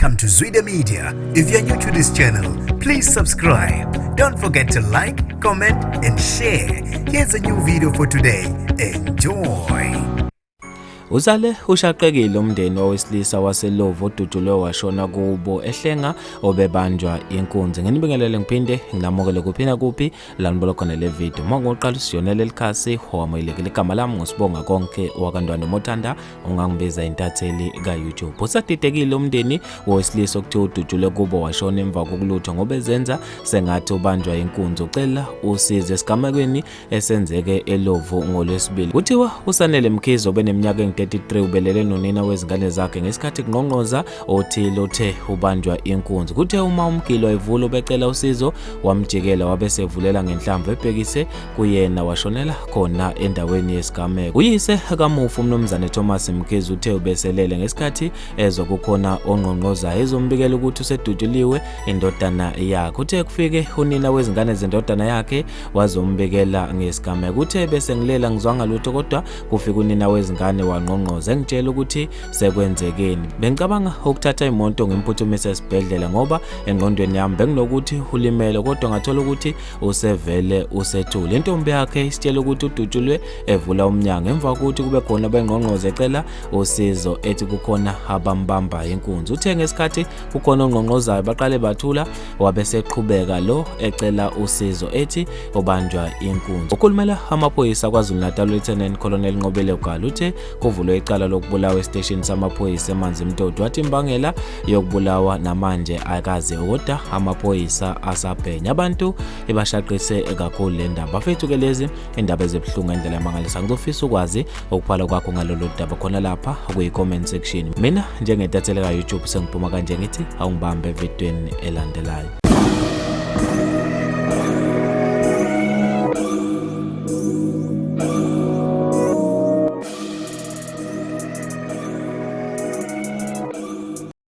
Welcome to Zwida Media. If you're new to this channel, please subscribe. Don't forget to like, comment, and share. Here's a new video for today. Enjoy. Uzale ushaqekile umndeni owesilisa waseLovo odutshulwe washona kubo ehlenga obebanjwa inkunzi. Nginibingelele ngiphinde ngilamukele kuphina kuphi la nibola khona le video. Mangoqala usiyonela elikhasi wamayelekile igama lami ngosibonga konke wakantwana mothanda ungangibiza intatheli ka-YouTube. Usadidekile umndeni owesilisa okuthiwa udutshulwe kubo washona emva kokulutho ngoba ezenza sengathi ubanjwa inkunzi. Ucela usize esigamekweni esenzeke eLovo ngolwesibili. Kuthiwa usanele Mkhize obeneminyaka 33 ubelele nonina wezingane zakhe ngesikhathi kungqongqoza othile othe ubanjwa inkunzi. Kuthe uma umgilo evula ubecela usizo wamjikela wabesevulela ngenhlamvu ebhekise kuyena washonela khona endaweni yesigameko. Uyise kamufu umnumzane Thomas Mkhize uthe ubeselele ngesikhathi ezwa kukhona ongqongqoza ezombikela ukuthi usedutshuliwe indodana yakhe. Uthe kufike unina wezingane zendodana yakhe wazombikela ngesigameko. Uthe bese ngilela ngizwanga lutho kodwa kufika unina wezingane ngqongqoze ngitshela ukuthi sekwenzekeni. Bengicabanga ukuthatha imoto ngimphuthumise esibhedlela ngoba engqondweni yami benginokuthi ulimele kodwa ngathola ukuthi usevele usethule. Intombi yakhe isitshela ukuthi udutshulwe evula umnyango emva kokuthi kube khona bengqongqoze ecela usizo ethi kukhona abambamba inkunzi. Uthe ngesikhathi kukhona ongqongqozayo baqale bathula wabeseqhubeka lo ecela usizo ethi ubanjwa inkunzi. Ukhulumela amaphoyisa KwaZulu-Natal Lieutenant Colonel Nqobele Gala uthe kuvulwe icala lokubulawa estation samaphoyisa eManzi Mtoti. Wathi imbangela yokubulawa namanje akaze kodwa amaphoyisa asabhenya. Abantu ebashaqise kakhulu le ndaba. Bafethu ke lezi indaba ezibhlungu endlela yamangalisa. Ngizofisa ukwazi okuphala kwakho ngalolu daba khona lapha kuyi-comment section. Mina njengetatheli ka-YouTube sengiphuma kanje ngithi awungibambe evidweni elandelayo.